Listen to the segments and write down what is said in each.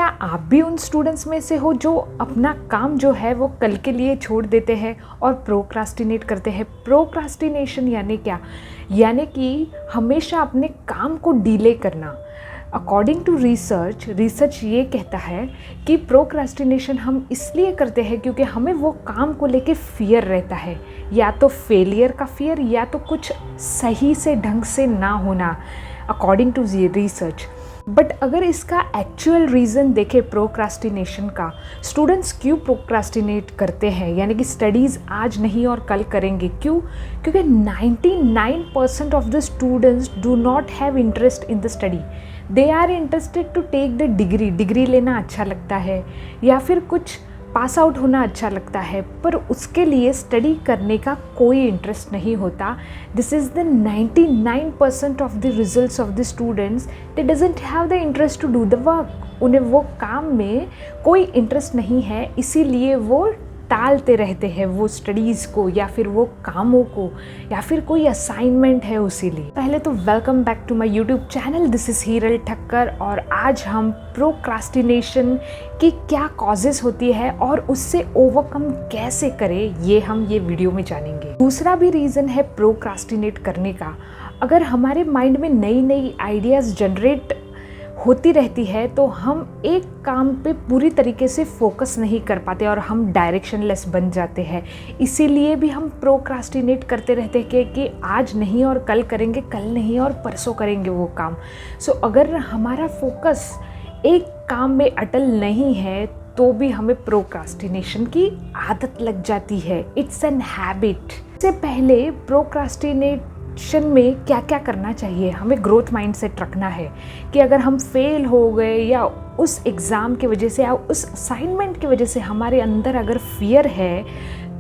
क्या आप भी उन स्टूडेंट्स में से हो जो अपना काम जो है वो कल के लिए छोड़ देते हैं और प्रोक्रास्टिनेट करते हैं? प्रोक्रास्टिनेशन यानी क्या? यानी कि हमेशा अपने काम को डिले करना। अकॉर्डिंग टू रिसर्च ये कहता है कि प्रोक्रास्टिनेशन हम इसलिए करते हैं क्योंकि हमें वो काम को लेके फियर रहता है, या तो फेलियर का फियर या तो कुछ सही से ढंग से ना होना, अकॉर्डिंग टू रिसर्च। बट अगर इसका एक्चुअल रीज़न देखें प्रोक्रास्टिनेशन का, स्टूडेंट्स क्यों प्रोक्रास्टिनेट करते हैं, यानी कि स्टडीज़ आज नहीं और कल करेंगे, क्यों? क्योंकि 99% of the students do not have interest in the study. They are interested to take the degree लेना अच्छा लगता है या फिर कुछ पास आउट होना अच्छा लगता है, पर उसके लिए स्टडी करने का कोई इंटरेस्ट नहीं होता। This is the 99% of the results of the students, they doesn't have the interest to do the work. उन्हें वो काम में कोई इंटरेस्ट नहीं है, इसीलिए वो टालते रहते हैं वो स्टडीज़ को या फिर वो कामों को या फिर कोई असाइनमेंट है उसी लिए। पहले तो welcome back to my YouTube channel, this is Hiral Thakkar, और आज हम प्रोक्रास्टिनेशन की क्या कॉजेज़ होती है और उससे ओवरकम कैसे करें ये हम ये वीडियो में जानेंगे। दूसरा भी रीज़न है प्रोक्रास्टिनेट करने का। अगर हमारे माइंड में नई नई आइडियाज़ जनरेट होती रहती है तो हम एक काम पे पूरी तरीके से फोकस नहीं कर पाते और हम डायरेक्शनलेस बन जाते हैं। इसीलिए भी हम प्रोक्रास्टिनेट करते रहते हैं कि आज नहीं और कल करेंगे, कल नहीं और परसों करेंगे वो काम। सो अगर हमारा फोकस एक काम में अटल नहीं है तो भी हमें प्रोक्रास्टिनेशन की आदत लग जाती है। It's an habit. इससे पहले प्रोक्रास्टिनेट में क्या क्या करना चाहिए, हमें ग्रोथ माइंडसेट रखना है कि अगर हम फेल हो गए या उस एग्ज़ाम की वजह से या उस असाइनमेंट की वजह से हमारे अंदर अगर फियर है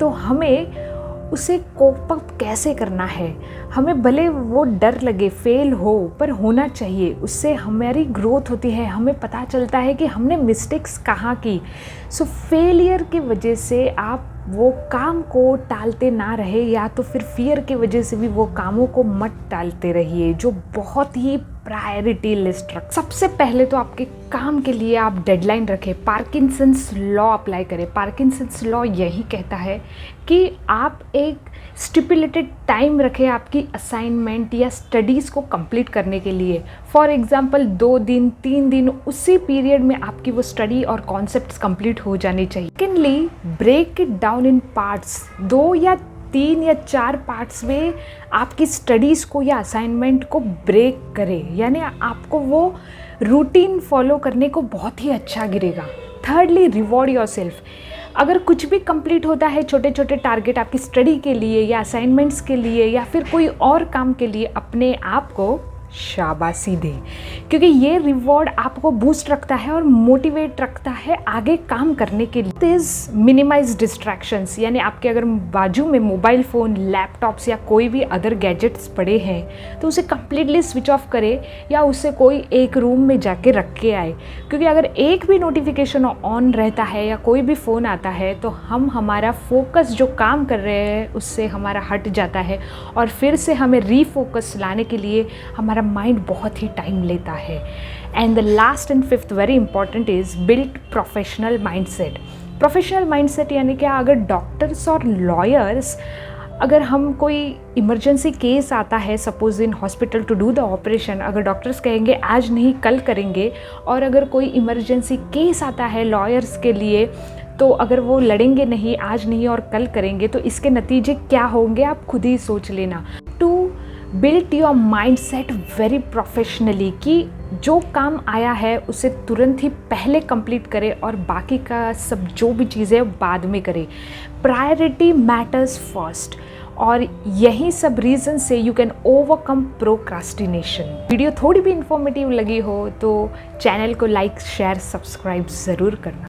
तो हमें उसे कोप अप कैसे करना है। हमें भले वो डर लगे, फेल हो, पर होना चाहिए, उससे हमारी ग्रोथ होती है, हमें पता चलता है कि हमने मिस्टेक्स कहाँ की। सो फेलियर की वजह से आप वो काम को टालते ना रहे, या तो फिर फियर की वजह से भी वो कामों को मत टालते रहिए जो बहुत ही प्रायोरिटी लिस्ट रख। सबसे पहले तो आपके काम के लिए आप डेडलाइन रखें, पार्किंसंस लॉ अप्लाई करें। पार्किंसंस लॉ यही कहता है कि आप एक स्टिपुलेटेड टाइम रखें आपकी असाइनमेंट या स्टडीज़ को कंप्लीट करने के लिए। फॉर एग्जांपल 2 दिन 3 दिन, उसी पीरियड में आपकी वो स्टडी और कॉन्सेप्ट्स कंप्लीट हो जानी चाहिए। Secondly, break it down in parts. 2 या 3 या 4 पार्ट्स में आपकी स्टडीज़ को या असाइनमेंट को ब्रेक करें, यानी आपको वो रूटीन फॉलो करने को बहुत ही अच्छा गिरेगा। Thirdly, reward yourself. अगर कुछ भी कंप्लीट होता है, छोटे छोटे टारगेट आपकी स्टडी के लिए या असाइनमेंट्स के लिए या फिर कोई और काम के लिए, अपने आप को शाबाशी दें, क्योंकि ये रिवॉर्ड आपको बूस्ट रखता है और मोटिवेट रखता है आगे काम करने के लिए। इज मिनिमाइज डिस्ट्रैक्शंस, यानी आपके अगर बाजू में मोबाइल फ़ोन, लैपटॉप्स या कोई भी अदर गैजेट्स पड़े हैं तो उसे कम्प्लीटली स्विच ऑफ करें या उसे कोई एक रूम में जाके रख के आए, क्योंकि अगर एक भी नोटिफिकेशन ऑन रहता है या कोई भी फ़ोन आता है तो हमारा फोकस जो काम कर रहे हैं उससे हमारा हट जाता है और फिर से हमें रीफोकस लाने के लिए हमारा माइंड बहुत ही टाइम लेता है। And the last and fifth very important is build professional mindset. Professional mindset यानी क्या? अगर डॉक्टर्स और लॉयर्स, अगर हम कोई इमरजेंसी केस आता है suppose in hospital to do the operation, अगर डॉक्टर्स कहेंगे आज नहीं कल करेंगे, और अगर कोई इमरजेंसी केस आता है लॉयर्स के लिए तो अगर वो लड़ेंगे नहीं, आज नहीं और कल करेंगे, तो इसके नतीजे क्या होंगे आप खुद ही सोच लेना। To build your mind set very professionally, कि जो काम आया है उसे तुरंत ही पहले कंप्लीट करें और बाकी का सब जो भी चीज़ें बाद में करें। प्रायोरिटी मैटर्स फर्स्ट, और यही सब रीज़न से you can overcome procrastination. Video थोड़ी भी इंफॉर्मेटिव लगी हो तो चैनल को लाइक, शेयर, सब्सक्राइब ज़रूर करना।